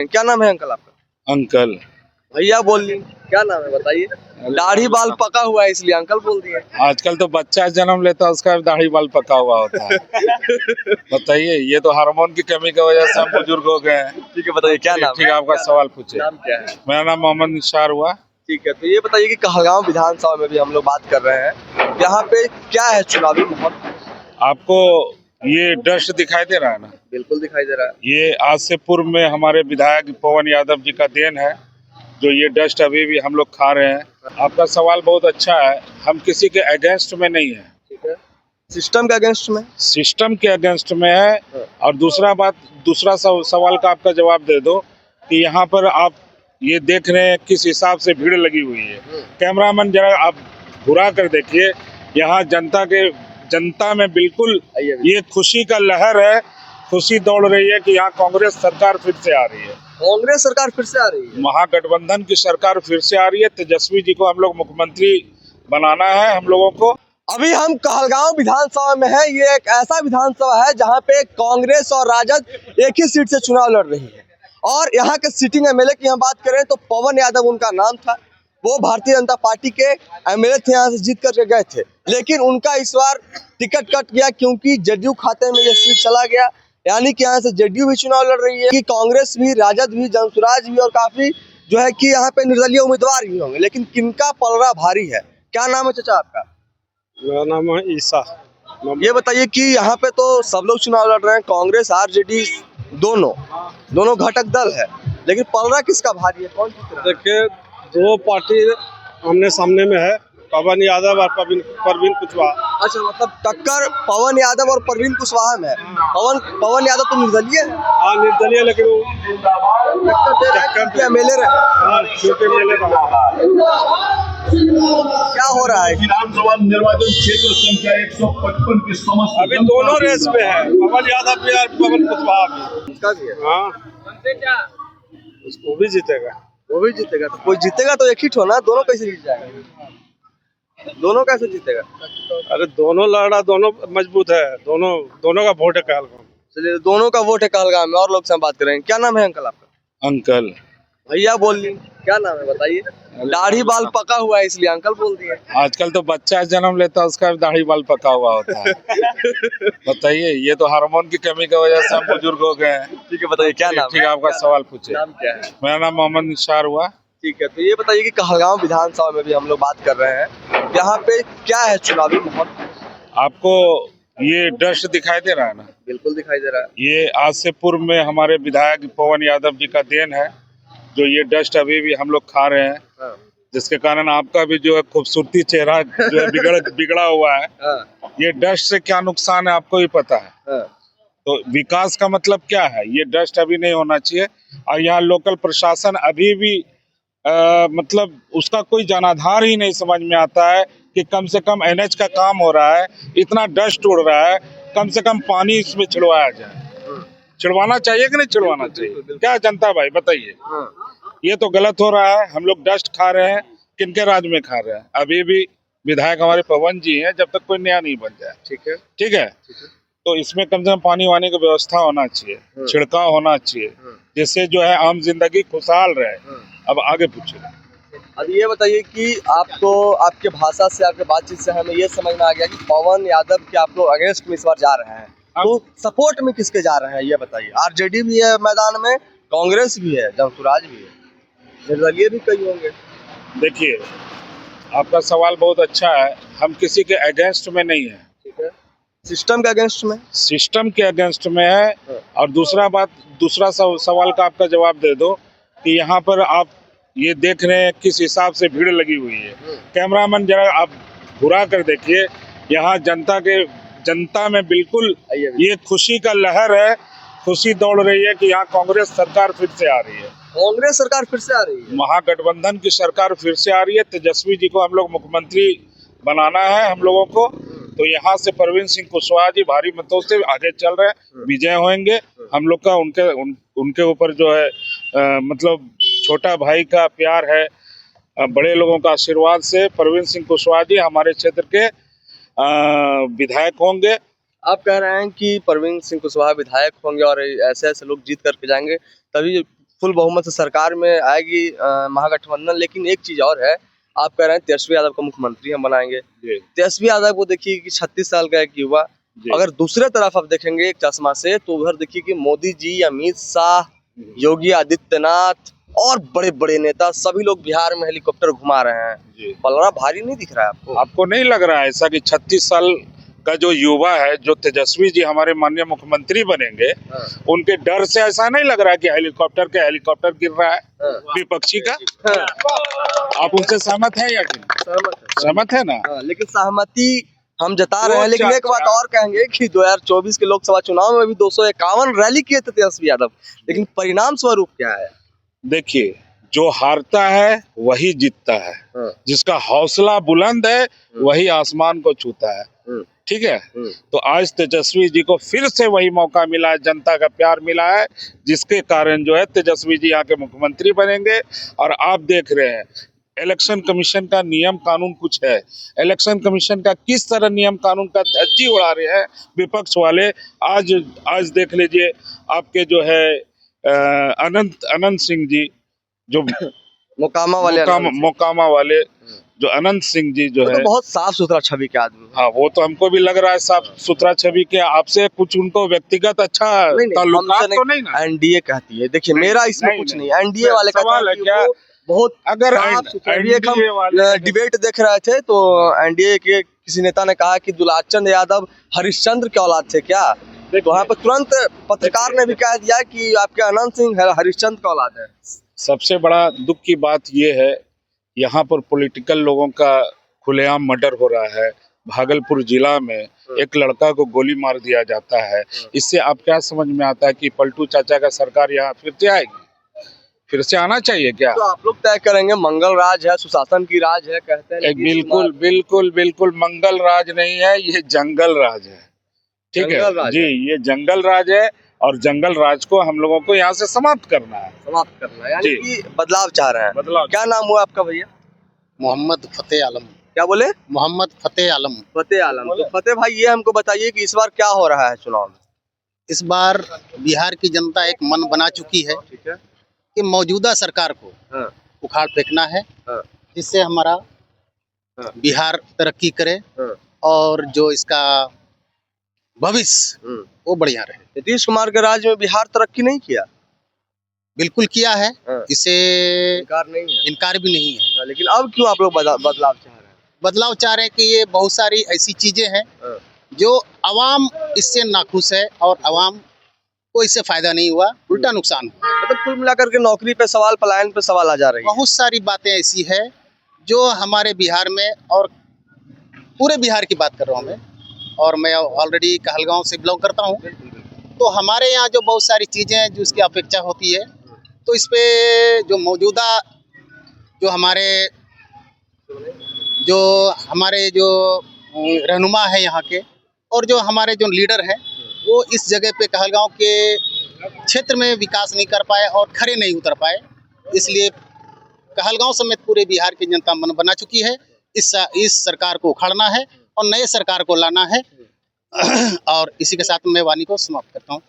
क्या नाम है अंकल आपका? अंकल। भैया बोल ली, क्या नाम है बताइए? दाढ़ी बाल पका हुआ है इसलिए अंकल बोल दिए। आजकल तो बच्चा जन्म लेता है उसका दाढ़ी बाल पका हुआ होता है। बताइए, ये तो हार्मोन की कमी की वजह से हम बुजुर्ग हो गए हैं। ठीक है, बताइए क्या नाम ठीक है? है, आपका सवाल पूछे। नाम क्या है? मेरा नाम मोहम्मद निसार हुआ। ठीक है, तो ये बताइए कि कहलगांव विधानसभा में भी हम लोग बात कर रहे हैं, यहाँ पे क्या है चुनावी माहौल? आपको ये डस्ट दिखाई दे रहा है ना? बिल्कुल दिखाई दे रहा है। ये आज से पूर्व में हमारे विधायक पवन यादव जी का देन है, जो ये डस्ट अभी भी हम लोग खा रहे हैं। आपका सवाल बहुत अच्छा है। हम किसी के अगेंस्ट में नहीं है। ठीक है, सिस्टम के अगेंस्ट में? सिस्टम के अगेंस्ट में है। हाँ। और दूसरा सवाल का आपका जवाब दे दो कि यहाँ पर आप ये देख रहे हैं किस हिसाब से भीड़ लगी हुई है। कैमरामैन जरा आप घुरा कर देखिए, यहाँ जनता में बिल्कुल ये खुशी का लहर है। खुशी दौड़ रही है कि यहाँ कांग्रेस सरकार फिर से आ रही है। कांग्रेस सरकार फिर से आ रही है? महागठबंधन की सरकार फिर से आ रही है। तेजस्वी जी को हम लोग मुख्यमंत्री बनाना है हम लोगों को। अभी हम कहलगांव विधानसभा में है। ये एक ऐसा विधानसभा है जहां पे कांग्रेस और राजद एक ही सीट से चुनाव लड़ रही है। और यहाँ के सिटिंग एमएलए की हम बात करें तो पवन यादव उनका नाम था। वो भारतीय जनता पार्टी के एमएलए थे, यहाँ से जीत करके गए थे, लेकिन उनका इस बार टिकट कट गया क्योंकि जेडीयू खाते में ये सीट चला गया। यानी कि यहाँ से जेडीयू भी चुनाव लड़ रही है कि कांग्रेस भी, राजद भी, जनसुराज भी और काफी जो है कि यहाँ पे निर्दलीय उम्मीदवार भी होंगे। लेकिन किनका पलड़ा भारी है? क्या नाम है चाचा आपका? मेरा नाम है ईसा। ये बताइए कि यहाँ पे तो सब लोग चुनाव लड़ रहे हैं, कांग्रेस आरजेडी दोनों घटक दल है, लेकिन पलड़ा किसका भारी है? कौन जीत रहा है? देखिए, दो पार्टी आमने सामने में है, पवन यादव और परवीन कुशवाहा। अच्छा, मतलब टक्कर पवन यादव और परवीन कुशवाहा में है। पवन यादव तो निर्दलीय है। हाँ, निर्दलीय, लेकिन वो टक्कर एमएलए रहे। क्या हो रहा है? विधानसभा निर्वाचन क्षेत्र संख्या 155 की समस्त अभी दोनों रेस में है, पवन यादव भी और पवन कुशवाहा भी। उसका भी है। हाँ, उसको भी जीतेगा। वो भी जीतेगा। तो कोई जीतेगा तो एक ही ठो ना, दोनों कैसे जीत जाएगा? दोनों कैसे जीतेगा? अरे दोनों लड़ा, दोनों मजबूत है, दोनों का वोट है कहलगांव। चलिए, दोनों का वोट है कहलगांव में। और लोग से हम बात करेंगे। क्या नाम है अंकल आपका? अंकल। भैया बोल ली, क्या नाम है बताइए? दाढ़ी बाल पका हुआ है इसलिए अंकल बोल दिए। आजकल तो बच्चा जन्म लेता है उसका दाढ़ी बाल पका हुआ होता है। बताइए, ये तो हार्मोन की कमी की वजह से हम बुजुर्ग हो गए हैं। ठीक है, बताइए क्या नाम ठीक है, आपका सवाल पूछे। नाम क्या है? मेरा नाम मोहम्मद निसार हुआ। ठीक है, तो ये बताइए कि कहलगांव विधानसभा में भी हम लोग बात कर रहे हैं, यहाँ पे क्या है चुनावी माहौल? आपको ये डस्ट दिखाई दे रहा है ना? बिल्कुल दिखाई दे रहा है। ये आज से पूर्व में हमारे विधायक पवन यादव जी का देन है, जो ये डस्ट अभी भी हम लोग खा रहे हैं। हाँ। जिसके कारण आपका भी जो है खूबसूरती चेहरा जो है बिगड़ा हुआ है। हाँ। ये डस्ट से क्या नुकसान है आपको ही पता है। हाँ। तो विकास का मतलब क्या है? ये डस्ट अभी नहीं होना चाहिए। और यहाँ लोकल प्रशासन अभी भी मतलब उसका कोई जनाधार ही नहीं समझ में आता है कि कम से कम एनएच का काम हो रहा है, इतना डस्ट उड़ रहा है, कम से कम पानी इसमें छिड़वाया जाए। छिड़वाना चाहिए कि नहीं छिड़वाना चाहिए? क्या जनता भाई बताइए। ये तो गलत हो रहा है। हम लोग डस्ट खा रहे हैं, किनके राज में खा रहे हैं? अभी भी विधायक हमारे पवन जी हैं, जब तक कोई नया नहीं बन जाए। ठीक है। तो इसमें कम से कम पानी वानी की व्यवस्था होना चाहिए, छिड़काव होना चाहिए, जिससे जो है आम जिंदगी खुशहाल रहे। अब आगे पूछिए। अब ये बताइए कि आपको, आपके भाषा से, आपके बातचीत से हमें ये समझ में आ गया कि पवन यादव के आप लोग अगेंस्ट में इस बार जा रहे हैं, तो सपोर्ट में किसके जा रहे हैं ये बताइए? आरजेडी भी है मैदान में, कांग्रेस भी है, जनसुराज भी है, निर्दलीय भी कई होंगे। देखिए, आपका सवाल बहुत अच्छा है। हम किसी के अगेंस्ट में नहीं है। ठीक है, सिस्टम के अगेंस्ट में? सिस्टम के अगेंस्ट में है। और दूसरा सवाल का आपका जवाब दे दो कि यहाँ पर आप ये देख रहे हैं किस हिसाब से भीड़ लगी हुई है। कैमरामैन जरा आप घुरा कर देखिए, यहाँ जनता में बिल्कुल ये खुशी का लहर है। खुशी दौड़ रही है कि यहाँ कांग्रेस सरकार फिर से आ रही है। कांग्रेस सरकार फिर से आ रही है? महागठबंधन की सरकार फिर से आ रही है। तेजस्वी जी को हम लोग मुख्यमंत्री बनाना है हम लोगों को। तो यहाँ से परवीन सिंह कुशवाहा जी भारी मतों से आगे चल रहे हैं, विजय होंगे। हम लोग का उनके ऊपर जो है मतलब छोटा भाई का प्यार है, बड़े लोगों का आशीर्वाद से परवीन सिंह कुशवाहा जी हमारे क्षेत्र के विधायक होंगे। आप कह रहे हैं कि परवीन सिंह कुशवाहा विधायक होंगे और ऐसे ऐसे लोग जीत करके जाएंगे, तभी फुल बहुमत से सरकार में आएगी महागठबंधन। लेकिन एक चीज और है, आप कह रहे हैं तेजस्वी यादव को मुख्यमंत्री हम बनाएंगे। तेजस्वी यादव को देखिए कि 36 साल का एक युवा, अगर दूसरे तरफ आप देखेंगे एक चश्मा से, तो उधर देखिए कि मोदी जी, अमित शाह, योगी आदित्यनाथ और बड़े बड़े नेता सभी लोग बिहार में हेलीकॉप्टर घुमा रहे हैं। पलड़ा भारी नहीं दिख रहा है आपको? आपको नहीं लग रहा है ऐसा कि 36 साल का जो युवा है, जो तेजस्वी जी हमारे माननीय मुख्यमंत्री बनेंगे, उनके डर से ऐसा नहीं लग रहा है कि हेलीकॉप्टर गिर रहा है विपक्षी का? आप उनसे सहमत है या नहीं? सहमत है ना? लेकिन सहमति हम जता रहे हैं, लेकिन एक बात और कहेंगे कि 2024 के लोकसभा चुनाव में भी 251 रैली किए थे तेजस्वी यादव, लेकिन परिणाम स्वरूप क्या है? देखिए, जो हारता है वही जीतता है, जिसका हौसला बुलंद है वही आसमान को छूता है। ठीक है, तो आज तेजस्वी जी को फिर से वही मौका मिला है, जनता का प्यार मिला है, जिसके कारण जो है तेजस्वी जी यहाँ के मुख्यमंत्री बनेंगे। और आप देख रहे हैं इलेक्शन कमीशन का नियम कानून कुछ है, इलेक्शन कमीशन का किस तरह नियम कानून का धज्जी उड़ा रहे हैं विपक्ष वाले। आज देख लीजिए, आपके जो है अनंत सिंह जी, जो मोकामा वाले जो अनंत सिंह जी जो है, तो बहुत साफ सुथरा छवि के आदमी। हाँ, वो तो हमको भी लग रहा है साफ सुथरा छवि के। आपसे कुछ उनको व्यक्तिगत अच्छा ताल्लुकात तो नहीं ना? एनडीए कहती है, देखिए मेरा इसमें कुछ नहीं, एनडीए वाले का सवाल है क्या? बहुत अगर डिबेट देख रहे थे तो एनडीए के किसी नेता ने कहा कि दुलाचंद यादव हरिश्चंद्र के औलाद थे क्या? तो वहाँ पर तुरंत पत्रकार ने भी कह दिया कि आपके अनंत सिंह हरिश्चंद्र का औलाद है। सबसे बड़ा दुख की बात यह है, यहाँ पर पॉलिटिकल लोगों का खुलेआम मर्डर हो रहा है। भागलपुर जिला में एक लड़का को गोली मार दिया जाता है। इससे आप क्या समझ में आता है कि पलटू चाचा का सरकार यहाँ फिर से आएगी? फिर से आना चाहिए क्या? तो आप लोग तय करेंगे, मंगल राज है, सुशासन की राज है कहते हैं। बिल्कुल बिल्कुल बिल्कुल मंगल राज नहीं है, ये जंगल राज है। ठीक है जी, ये जंगल राज है और जंगल राज को हम लोगों को यहाँ से समाप्त करना है। यानी कि बदलाव चाह रहे हैं। बदलाव। क्या नाम हुआ आपका भैया? मोहम्मद फतेह आलम। क्या बोले? मोहम्मद फतेह आलम। फतेह आलम। तो फतेह भाई, ये हमको बताइए कि इस बार क्या हो रहा है चुनाव में? इस बार बिहार की जनता एक मन बना चुकी है, ठीक है, कि मौजूदा सरकार को उखाड़ फेंकना है, जिससे हमारा बिहार तरक्की करे और जो इसका भविष्य वो बढ़िया रहे। नीतीश कुमार के राज में बिहार तरक्की नहीं किया? बिल्कुल किया है, इसे इनकार भी नहीं है। लेकिन अब क्यों आप लोग बदलाव चाह रहे हैं? बदलाव चाह रहे हैं कि ये बहुत सारी ऐसी चीजें हैं जो अवाम इससे नाखुश है और अवाम को इससे फायदा नहीं हुआ, उल्टा नुकसान हुआ। मतलब कुल मिलाकर के नौकरी पे सवाल, पलायन पे सवाल आ जा रही है। बहुत सारी बातें ऐसी है जो हमारे बिहार में, और पूरे बिहार की बात कर रहा हूँ मैं, और मैं ऑलरेडी कहलगांव से बिलोंग करता हूँ, तो हमारे यहाँ जो बहुत सारी चीज़ें हैं जो इसकी अपेक्षा होती है, तो इस पे जो मौजूदा जो हमारे जो रहनुमा है यहाँ के, और जो हमारे जो लीडर हैं, वो इस जगह पे कहलगांव के क्षेत्र में विकास नहीं कर पाए और खड़े नहीं उतर पाए। इसलिए कहलगांव समेत पूरे बिहार की जनता मन बना चुकी है, इस सरकार को उखाड़ना है और नए सरकार को लाना है। और इसी के साथ मैं वाणी को समाप्त करता हूँ।